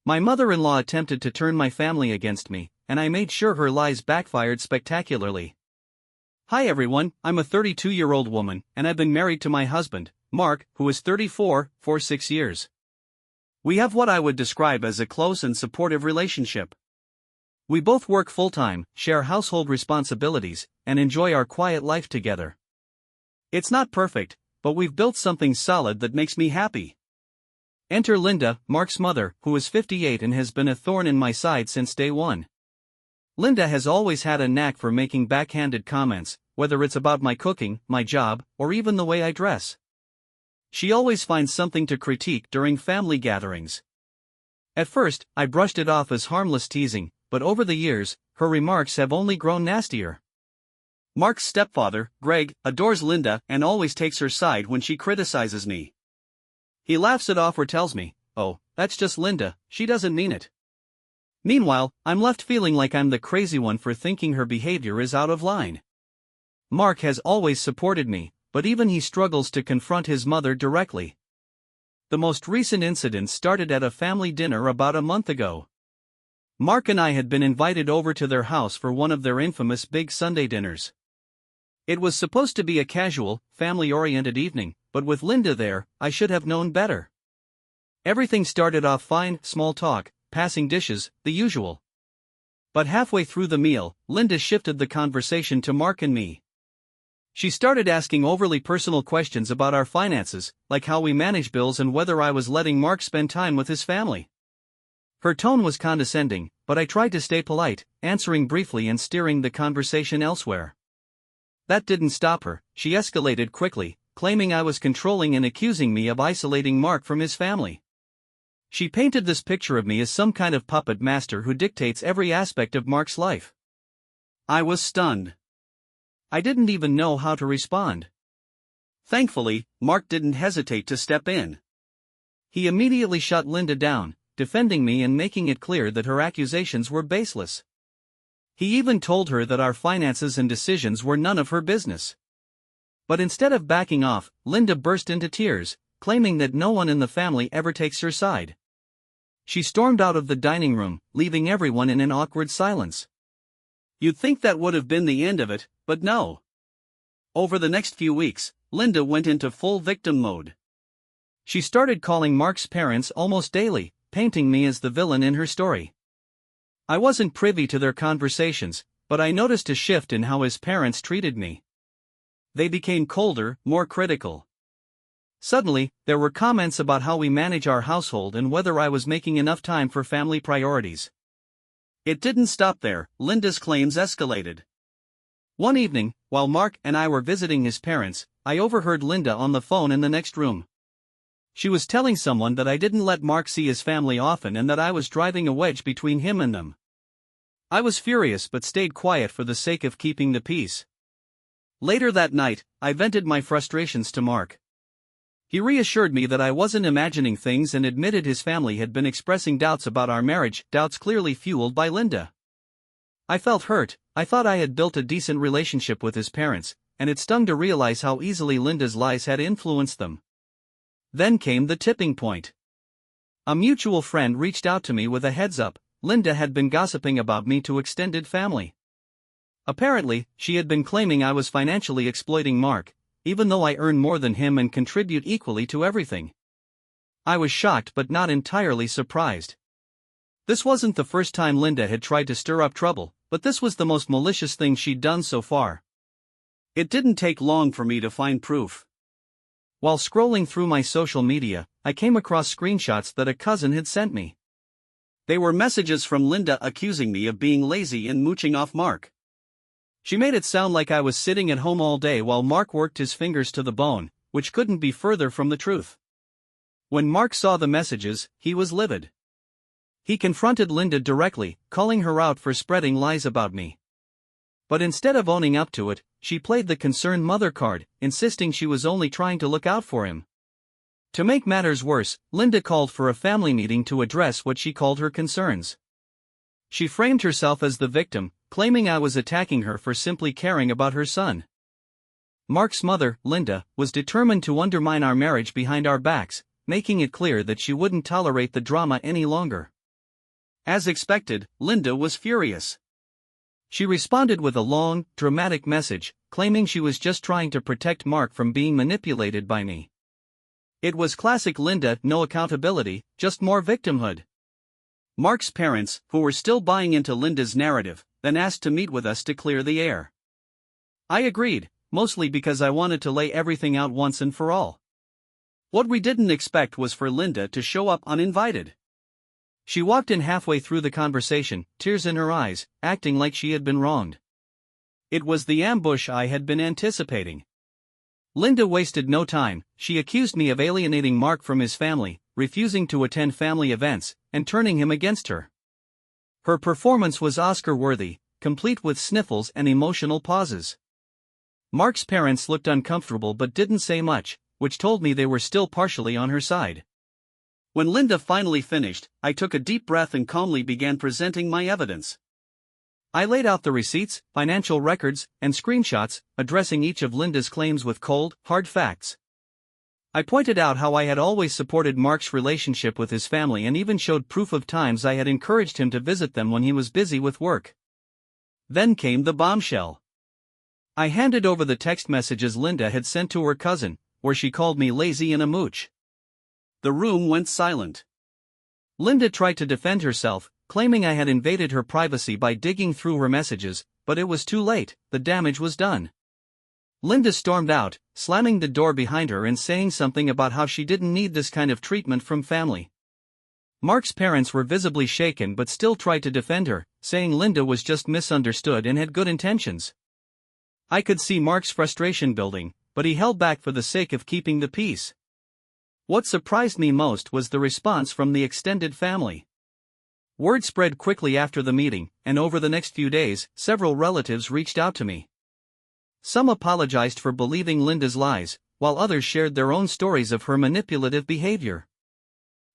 My mother-in-law attempted to turn my family against me, and I made sure her lies backfired spectacularly. Hi everyone, I'm a 32-year-old woman, and I've been married to my husband, Mark, who is 34, for 6 years. We have what I would describe as a close and supportive relationship. We both work full-time, share household responsibilities, and enjoy our quiet life together. It's not perfect, but we've built something solid that makes me happy. Enter Linda, Mark's mother, who is 58 and has been a thorn in my side since day one. Linda has always had a knack for making backhanded comments, whether it's about my cooking, my job, or even the way I dress. She always finds something to critique during family gatherings. At first, I brushed it off as harmless teasing, but over the years, her remarks have only grown nastier. Mark's stepfather, Greg, adores Linda and always takes her side when she criticizes me. He laughs it off or tells me, "Oh, that's just Linda, she doesn't mean it." Meanwhile, I'm left feeling like I'm the crazy one for thinking her behavior is out of line. Mark has always supported me, but even he struggles to confront his mother directly. The most recent incident started at a family dinner about a month ago. Mark and I had been invited over to their house for one of their infamous big Sunday dinners. It was supposed to be a casual, family-oriented evening, but with Linda there, I should have known better. Everything started off fine, small talk, passing dishes, the usual. But halfway through the meal, Linda shifted the conversation to Mark and me. She started asking overly personal questions about our finances, like how we manage bills and whether I was letting Mark spend time with his family. Her tone was condescending, but I tried to stay polite, answering briefly and steering the conversation elsewhere. That didn't stop her. She escalated quickly, claiming I was controlling and accusing me of isolating Mark from his family. She painted this picture of me as some kind of puppet master who dictates every aspect of Mark's life. I was stunned. I didn't even know how to respond. Thankfully, Mark didn't hesitate to step in. He immediately shut Linda down, defending me and making it clear that her accusations were baseless. He even told her that our finances and decisions were none of her business. But instead of backing off, Linda burst into tears, claiming that no one in the family ever takes her side. She stormed out of the dining room, leaving everyone in an awkward silence. You'd think that would have been the end of it, but no. Over the next few weeks, Linda went into full victim mode. She started calling Mark's parents almost daily, painting me as the villain in her story. I wasn't privy to their conversations, but I noticed a shift in how his parents treated me. They became colder, more critical. Suddenly, there were comments about how we manage our household and whether I was making enough time for family priorities. It didn't stop there. Linda's claims escalated. One evening, while Mark and I were visiting his parents, I overheard Linda on the phone in the next room. She was telling someone that I didn't let Mark see his family often and that I was driving a wedge between him and them. I was furious but stayed quiet for the sake of keeping the peace. Later that night, I vented my frustrations to Mark. He reassured me that I wasn't imagining things and admitted his family had been expressing doubts about our marriage, doubts clearly fueled by Linda. I felt hurt. I thought I had built a decent relationship with his parents, and it stung to realize how easily Linda's lies had influenced them. Then came the tipping point. A mutual friend reached out to me with a heads up. Linda had been gossiping about me to extended family. Apparently, she had been claiming I was financially exploiting Mark, even though I earn more than him and contribute equally to everything. I was shocked but not entirely surprised. This wasn't the first time Linda had tried to stir up trouble, but this was the most malicious thing she'd done so far. It didn't take long for me to find proof. While scrolling through my social media, I came across screenshots that a cousin had sent me. They were messages from Linda accusing me of being lazy and mooching off Mark. She made it sound like I was sitting at home all day while Mark worked his fingers to the bone, which couldn't be further from the truth. When Mark saw the messages, he was livid. He confronted Linda directly, calling her out for spreading lies about me. But instead of owning up to it, she played the concerned mother card, insisting she was only trying to look out for him. To make matters worse, Linda called for a family meeting to address what she called her concerns. She framed herself as the victim, claiming I was attacking her for simply caring about her son. Mark's mother, Linda, was determined to undermine our marriage behind our backs, making it clear that she wouldn't tolerate the drama any longer. As expected, Linda was furious. She responded with a long, dramatic message, claiming she was just trying to protect Mark from being manipulated by me. It was classic Linda, no accountability, just more victimhood. Mark's parents, who were still buying into Linda's narrative, then asked to meet with us to clear the air. I agreed, mostly because I wanted to lay everything out once and for all. What we didn't expect was for Linda to show up uninvited. She walked in halfway through the conversation, tears in her eyes, acting like she had been wronged. It was the ambush I had been anticipating. Linda wasted no time. She accused me of alienating Mark from his family, refusing to attend family events, and turning him against her. Her performance was Oscar-worthy, complete with sniffles and emotional pauses. Mark's parents looked uncomfortable but didn't say much, which told me they were still partially on her side. When Linda finally finished, I took a deep breath and calmly began presenting my evidence. I laid out the receipts, financial records, and screenshots, addressing each of Linda's claims with cold, hard facts. I pointed out how I had always supported Mark's relationship with his family and even showed proof of times I had encouraged him to visit them when he was busy with work. Then came the bombshell. I handed over the text messages Linda had sent to her cousin, where she called me lazy and a mooch. The room went silent. Linda tried to defend herself, claiming I had invaded her privacy by digging through her messages, but it was too late, the damage was done. Linda stormed out, slamming the door behind her and saying something about how she didn't need this kind of treatment from family. Mark's parents were visibly shaken but still tried to defend her, saying Linda was just misunderstood and had good intentions. I could see Mark's frustration building, but he held back for the sake of keeping the peace. What surprised me most was the response from the extended family. Word spread quickly after the meeting, and over the next few days, several relatives reached out to me. Some apologized for believing Linda's lies, while others shared their own stories of her manipulative behavior.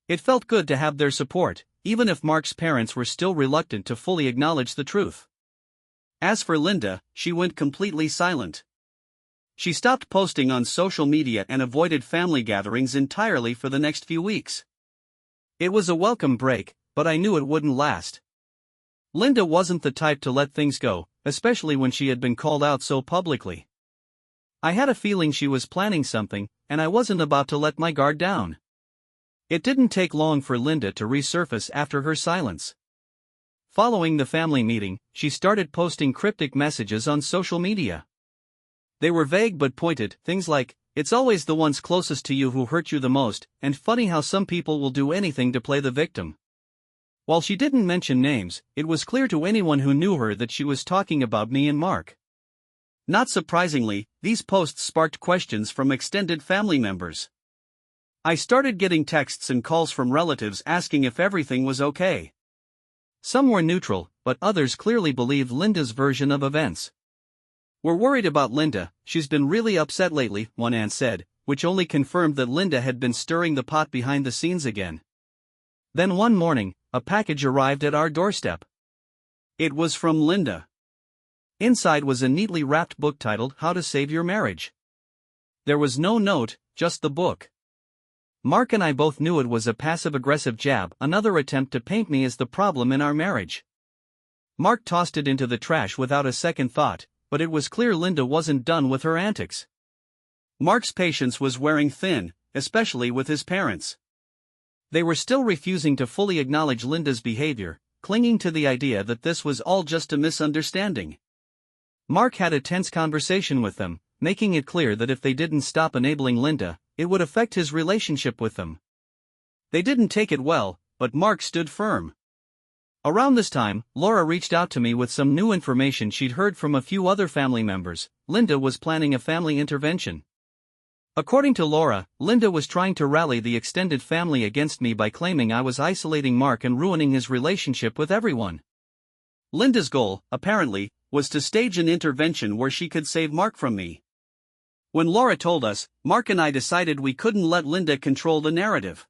It felt good to have their support, even if Mark's parents were still reluctant to fully acknowledge the truth. As for Linda, she went completely silent. She stopped posting on social media and avoided family gatherings entirely for the next few weeks. It was a welcome break, but I knew it wouldn't last. Linda wasn't the type to let things go, especially when she had been called out so publicly. I had a feeling she was planning something, and I wasn't about to let my guard down. It didn't take long for Linda to resurface after her silence. Following the family meeting, she started posting cryptic messages on social media. They were vague but pointed, things like, "It's always the ones closest to you who hurt you the most," and "Funny how some people will do anything to play the victim." While she didn't mention names, it was clear to anyone who knew her that she was talking about me and Mark. Not surprisingly, these posts sparked questions from extended family members. I started getting texts and calls from relatives asking if everything was okay. Some were neutral, but others clearly believed Linda's version of events. "We're worried about Linda, she's been really upset lately," one aunt said, which only confirmed that Linda had been stirring the pot behind the scenes again. Then one morning, a package arrived at our doorstep. It was from Linda. Inside was a neatly wrapped book titled How to Save Your Marriage. There was no note, just the book. Mark and I both knew it was a passive-aggressive jab, another attempt to paint me as the problem in our marriage. Mark tossed it into the trash without a second thought, but it was clear Linda wasn't done with her antics. Mark's patience was wearing thin, especially with his parents. They were still refusing to fully acknowledge Linda's behavior, clinging to the idea that this was all just a misunderstanding. Mark had a tense conversation with them, making it clear that if they didn't stop enabling Linda, it would affect his relationship with them. They didn't take it well, but Mark stood firm. Around this time, Laura reached out to me with some new information she'd heard from a few other family members. Linda was planning a family intervention. According to Laura, Linda was trying to rally the extended family against me by claiming I was isolating Mark and ruining his relationship with everyone. Linda's goal, apparently, was to stage an intervention where she could save Mark from me. When Laura told us, Mark and I decided we couldn't let Linda control the narrative.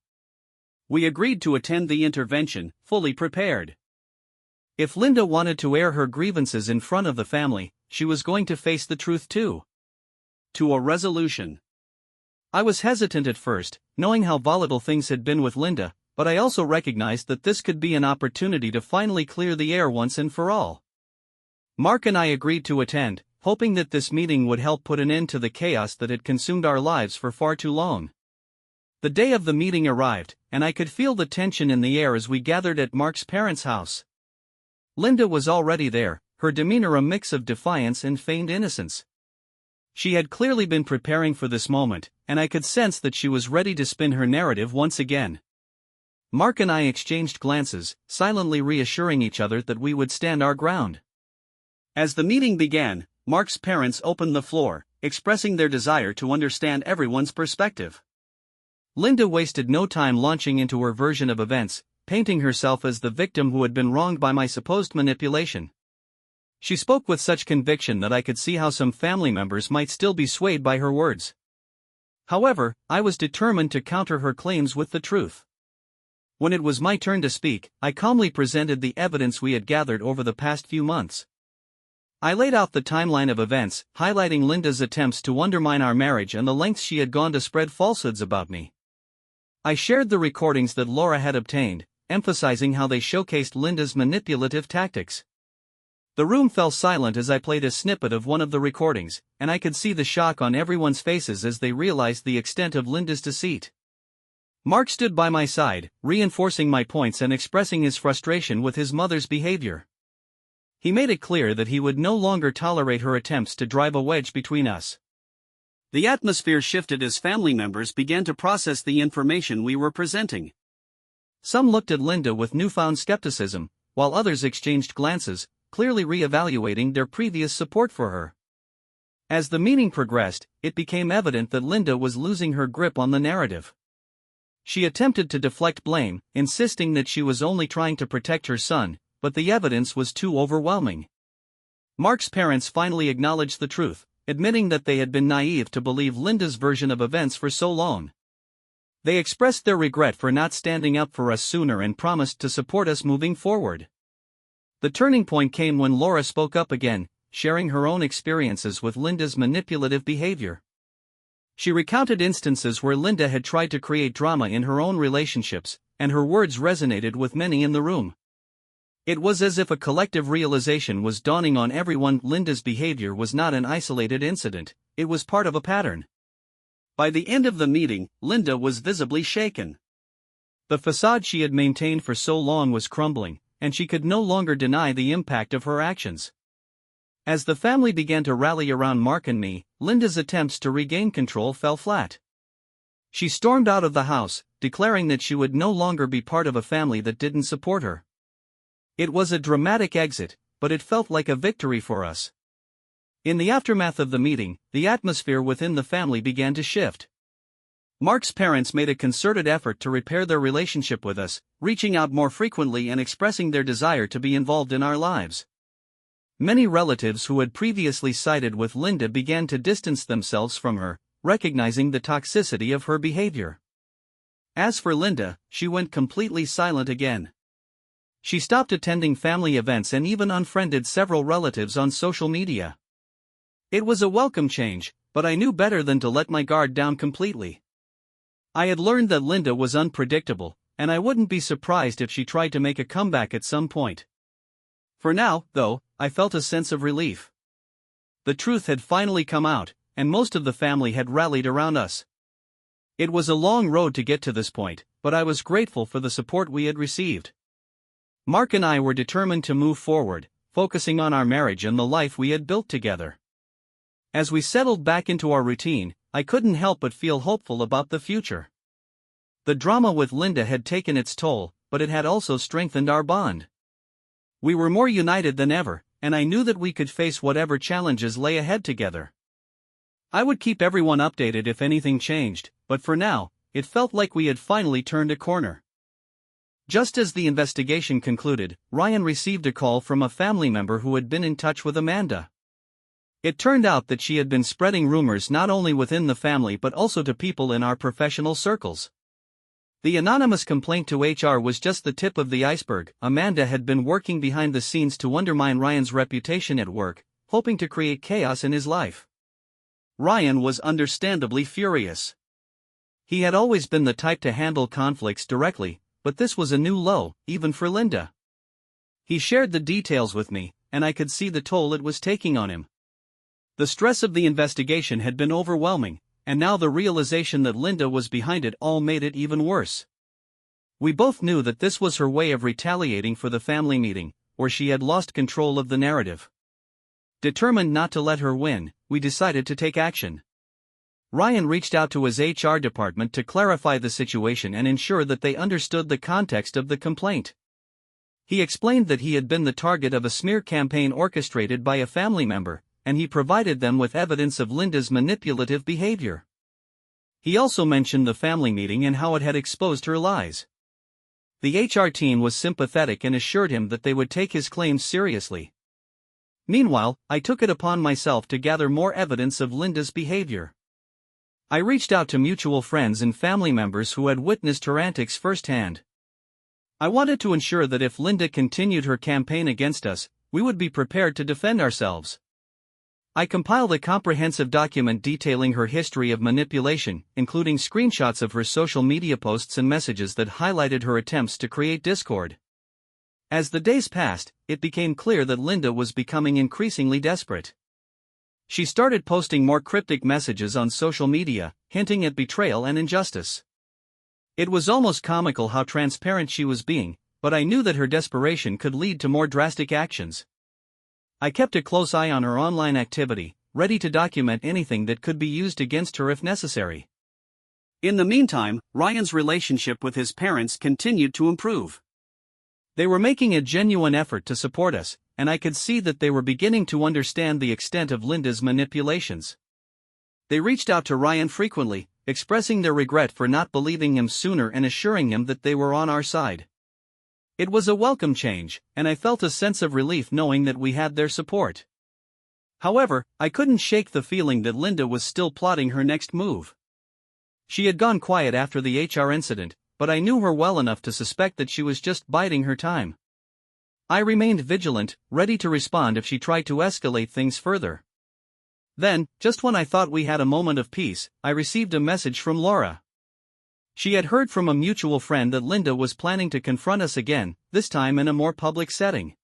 We agreed to attend the intervention, fully prepared. If Linda wanted to air her grievances in front of the family, she was going to face the truth too. To a resolution. I was hesitant at first, knowing how volatile things had been with Linda, but I also recognized that this could be an opportunity to finally clear the air once and for all. Mark and I agreed to attend, hoping that this meeting would help put an end to the chaos that had consumed our lives for far too long. The day of the meeting arrived, and I could feel the tension in the air as we gathered at Mark's parents' house. Linda was already there, her demeanor a mix of defiance and feigned innocence. She had clearly been preparing for this moment, and I could sense that she was ready to spin her narrative once again. Mark and I exchanged glances, silently reassuring each other that we would stand our ground. As the meeting began, Mark's parents opened the floor, expressing their desire to understand everyone's perspective. Linda wasted no time launching into her version of events, painting herself as the victim who had been wronged by my supposed manipulation. She spoke with such conviction that I could see how some family members might still be swayed by her words. However, I was determined to counter her claims with the truth. When it was my turn to speak, I calmly presented the evidence we had gathered over the past few months. I laid out the timeline of events, highlighting Linda's attempts to undermine our marriage and the lengths she had gone to spread falsehoods about me. I shared the recordings that Laura had obtained, emphasizing how they showcased Linda's manipulative tactics. The room fell silent as I played a snippet of one of the recordings, and I could see the shock on everyone's faces as they realized the extent of Linda's deceit. Mark stood by my side, reinforcing my points and expressing his frustration with his mother's behavior. He made it clear that he would no longer tolerate her attempts to drive a wedge between us. The atmosphere shifted as family members began to process the information we were presenting. Some looked at Linda with newfound skepticism, while others exchanged glances, clearly re-evaluating their previous support for her. As the meeting progressed, it became evident that Linda was losing her grip on the narrative. She attempted to deflect blame, insisting that she was only trying to protect her son, but the evidence was too overwhelming. Mark's parents finally acknowledged the truth, admitting that they had been naive to believe Linda's version of events for so long. They expressed their regret for not standing up for us sooner and promised to support us moving forward. The turning point came when Laura spoke up again, sharing her own experiences with Linda's manipulative behavior. She recounted instances where Linda had tried to create drama in her own relationships, and her words resonated with many in the room. It was as if a collective realization was dawning on everyone. Linda's behavior was not an isolated incident, it was part of a pattern. By the end of the meeting, Linda was visibly shaken. The facade she had maintained for so long was crumbling, and she could no longer deny the impact of her actions. As the family began to rally around Mark and me, Linda's attempts to regain control fell flat. She stormed out of the house, declaring that she would no longer be part of a family that didn't support her. It was a dramatic exit, but it felt like a victory for us. In the aftermath of the meeting, the atmosphere within the family began to shift. Mark's parents made a concerted effort to repair their relationship with us, reaching out more frequently and expressing their desire to be involved in our lives. Many relatives who had previously sided with Linda began to distance themselves from her, recognizing the toxicity of her behavior. As for Linda, she went completely silent again. She stopped attending family events and even unfriended several relatives on social media. It was a welcome change, but I knew better than to let my guard down completely. I had learned that Linda was unpredictable, and I wouldn't be surprised if she tried to make a comeback at some point. For now, though, I felt a sense of relief. The truth had finally come out, and most of the family had rallied around us. It was a long road to get to this point, but I was grateful for the support we had received. Mark and I were determined to move forward, focusing on our marriage and the life we had built together. As we settled back into our routine, I couldn't help but feel hopeful about the future. The drama with Linda had taken its toll, but it had also strengthened our bond. We were more united than ever, and I knew that we could face whatever challenges lay ahead together. I would keep everyone updated if anything changed, but for now, it felt like we had finally turned a corner. Just as the investigation concluded, Ryan received a call from a family member who had been in touch with Amanda. It turned out that she had been spreading rumors not only within the family but also to people in our professional circles. The anonymous complaint to HR was just the tip of the iceberg. Amanda had been working behind the scenes to undermine Ryan's reputation at work, hoping to create chaos in his life. Ryan was understandably furious. He had always been the type to handle conflicts directly, but this was a new low, even for Linda. He shared the details with me, and I could see the toll it was taking on him. The stress of the investigation had been overwhelming, and now the realization that Linda was behind it all made it even worse. We both knew that this was her way of retaliating for the family meeting, where she had lost control of the narrative. Determined not to let her win, we decided to take action. Ryan reached out to his HR department to clarify the situation and ensure that they understood the context of the complaint. He explained that he had been the target of a smear campaign orchestrated by a family member, and he provided them with evidence of Linda's manipulative behavior. He also mentioned the family meeting and how it had exposed her lies. The HR team was sympathetic and assured him that they would take his claims seriously. Meanwhile, I took it upon myself to gather more evidence of Linda's behavior. I reached out to mutual friends and family members who had witnessed her antics firsthand. I wanted to ensure that if Linda continued her campaign against us, we would be prepared to defend ourselves. I compiled a comprehensive document detailing her history of manipulation, including screenshots of her social media posts and messages that highlighted her attempts to create discord. As the days passed, it became clear that Linda was becoming increasingly desperate. She started posting more cryptic messages on social media, hinting at betrayal and injustice. It was almost comical how transparent she was being, but I knew that her desperation could lead to more drastic actions. I kept a close eye on her online activity, ready to document anything that could be used against her if necessary. In the meantime, Ryan's relationship with his parents continued to improve. They were making a genuine effort to support us, and I could see that they were beginning to understand the extent of Linda's manipulations. They reached out to Ryan frequently, expressing their regret for not believing him sooner and assuring him that they were on our side. It was a welcome change, and I felt a sense of relief knowing that we had their support. However, I couldn't shake the feeling that Linda was still plotting her next move. She had gone quiet after the HR incident, but I knew her well enough to suspect that she was just biding her time. I remained vigilant, ready to respond if she tried to escalate things further. Then, just when I thought we had a moment of peace, I received a message from Laura. She had heard from a mutual friend that Linda was planning to confront us again, this time in a more public setting.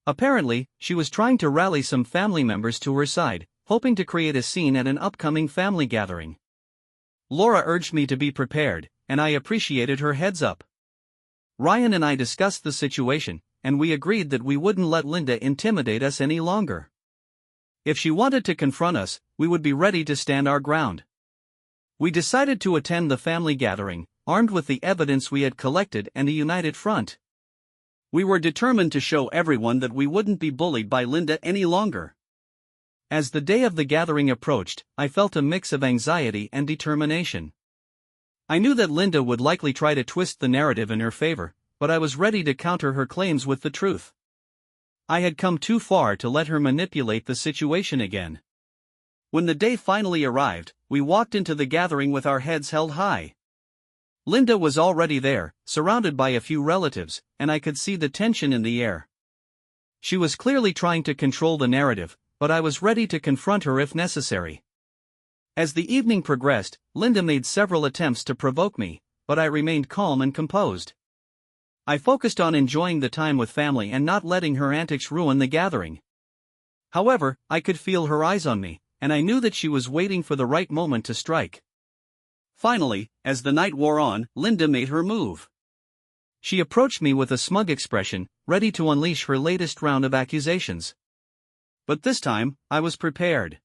Apparently, she was trying to rally some family members to her side, hoping to create a scene at an upcoming family gathering. Laura urged me to be prepared, and I appreciated her heads up. Ryan and I discussed the situation, and we agreed that we wouldn't let Linda intimidate us any longer. If she wanted to confront us, we would be ready to stand our ground. We decided to attend the family gathering, armed with the evidence we had collected and a united front. We were determined to show everyone that we wouldn't be bullied by Linda any longer. As the day of the gathering approached, I felt a mix of anxiety and determination. I knew that Linda would likely try to twist the narrative in her favor, but I was ready to counter her claims with the truth. I had come too far to let her manipulate the situation again. When the day finally arrived, we walked into the gathering with our heads held high. Linda was already there, surrounded by a few relatives, and I could see the tension in the air. She was clearly trying to control the narrative, but I was ready to confront her if necessary. As the evening progressed, Linda made several attempts to provoke me, but I remained calm and composed. I focused on enjoying the time with family and not letting her antics ruin the gathering. However, I could feel her eyes on me, and I knew that she was waiting for the right moment to strike. Finally, as the night wore on, Linda made her move. She approached me with a smug expression, ready to unleash her latest round of accusations. But this time, I was prepared.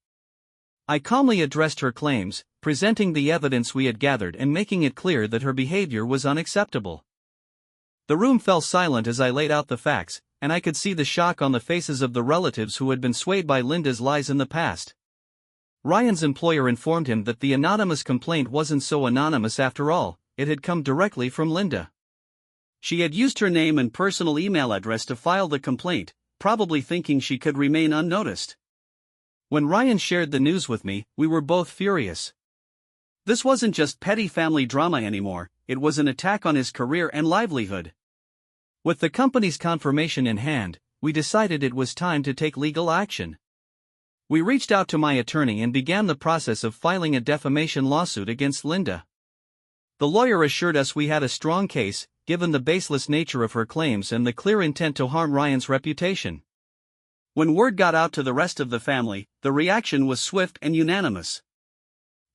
I calmly addressed her claims, presenting the evidence we had gathered and making it clear that her behavior was unacceptable. The room fell silent as I laid out the facts, and I could see the shock on the faces of the relatives who had been swayed by Linda's lies in the past. Ryan's employer informed him that the anonymous complaint wasn't so anonymous after all, it had come directly from Linda. She had used her name and personal email address to file the complaint, probably thinking she could remain unnoticed. When Ryan shared the news with me, we were both furious. This wasn't just petty family drama anymore, it was an attack on his career and livelihood. With the company's confirmation in hand, we decided it was time to take legal action. We reached out to my attorney and began the process of filing a defamation lawsuit against Linda. The lawyer assured us we had a strong case, given the baseless nature of her claims and the clear intent to harm Ryan's reputation. When word got out to the rest of the family, the reaction was swift and unanimous.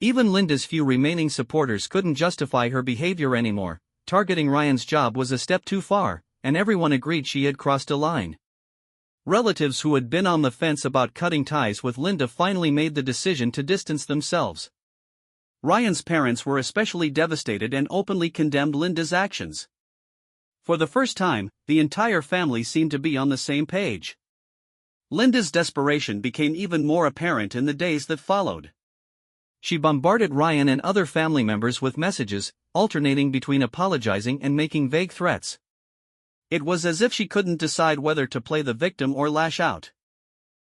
Even Linda's few remaining supporters couldn't justify her behavior anymore. Targeting Ryan's job was a step too far, and everyone agreed she had crossed a line. Relatives who had been on the fence about cutting ties with Linda finally made the decision to distance themselves. Ryan's parents were especially devastated and openly condemned Linda's actions. For the first time, the entire family seemed to be on the same page. Linda's desperation became even more apparent in the days that followed. She bombarded Ryan and other family members with messages, alternating between apologizing and making vague threats. It was as if she couldn't decide whether to play the victim or lash out.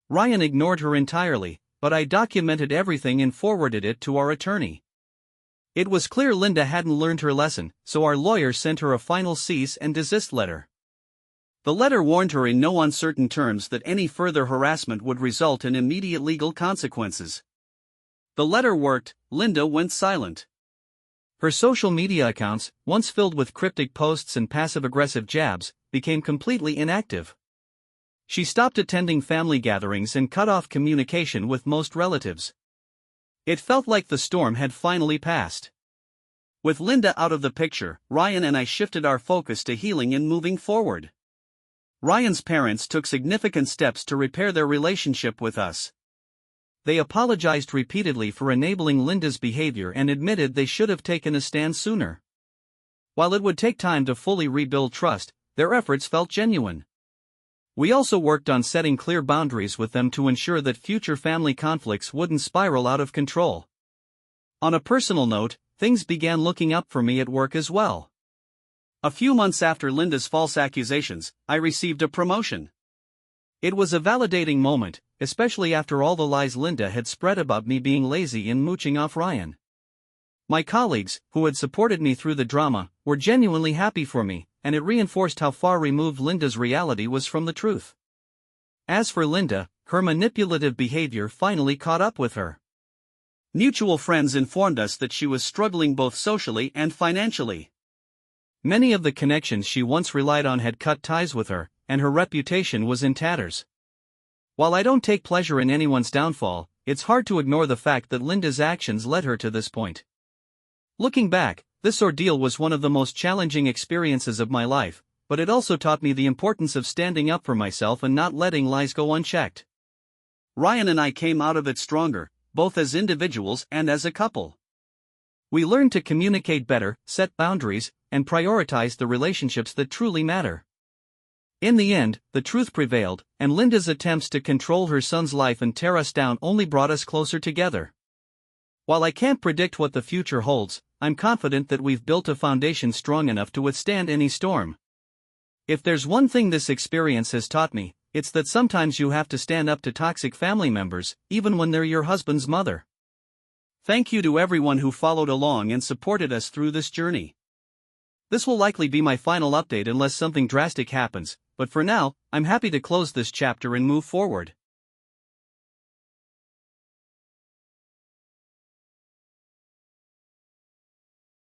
Ryan ignored her entirely, but I documented everything and forwarded it to our attorney. It was clear Linda hadn't learned her lesson, so our lawyer sent her a final cease and desist letter. The letter warned her in no uncertain terms that any further harassment would result in immediate legal consequences. The letter worked. Linda went silent. Her social media accounts, once filled with cryptic posts and passive-aggressive jabs, became completely inactive. She stopped attending family gatherings and cut off communication with most relatives. It felt like the storm had finally passed. With Linda out of the picture, Ryan and I shifted our focus to healing and moving forward. Ryan's parents took significant steps to repair their relationship with us. They apologized repeatedly for enabling Linda's behavior and admitted they should have taken a stand sooner. While it would take time to fully rebuild trust, their efforts felt genuine. We also worked on setting clear boundaries with them to ensure that future family conflicts wouldn't spiral out of control. On a personal note, things began looking up for me at work as well. A few months after Linda's false accusations, I received a promotion. It was a validating moment, especially after all the lies Linda had spread about me being lazy and mooching off Ryan. My colleagues, who had supported me through the drama, were genuinely happy for me, and it reinforced how far removed Linda's reality was from the truth. As for Linda, her manipulative behavior finally caught up with her. Mutual friends informed us that she was struggling both socially and financially. Many of the connections she once relied on had cut ties with her, and her reputation was in tatters. While I don't take pleasure in anyone's downfall, it's hard to ignore the fact that Linda's actions led her to this point. Looking back, this ordeal was one of the most challenging experiences of my life, but it also taught me the importance of standing up for myself and not letting lies go unchecked. Ryan and I came out of it stronger, both as individuals and as a couple. We learned to communicate better, set boundaries, and prioritize the relationships that truly matter. In the end, the truth prevailed, and Linda's attempts to control her son's life and tear us down only brought us closer together. While I can't predict what the future holds, I'm confident that we've built a foundation strong enough to withstand any storm. If there's one thing this experience has taught me, it's that sometimes you have to stand up to toxic family members, even when they're your husband's mother. Thank you to everyone who followed along and supported us through this journey. This will likely be my final update unless something drastic happens, but for now, I'm happy to close this chapter and move forward.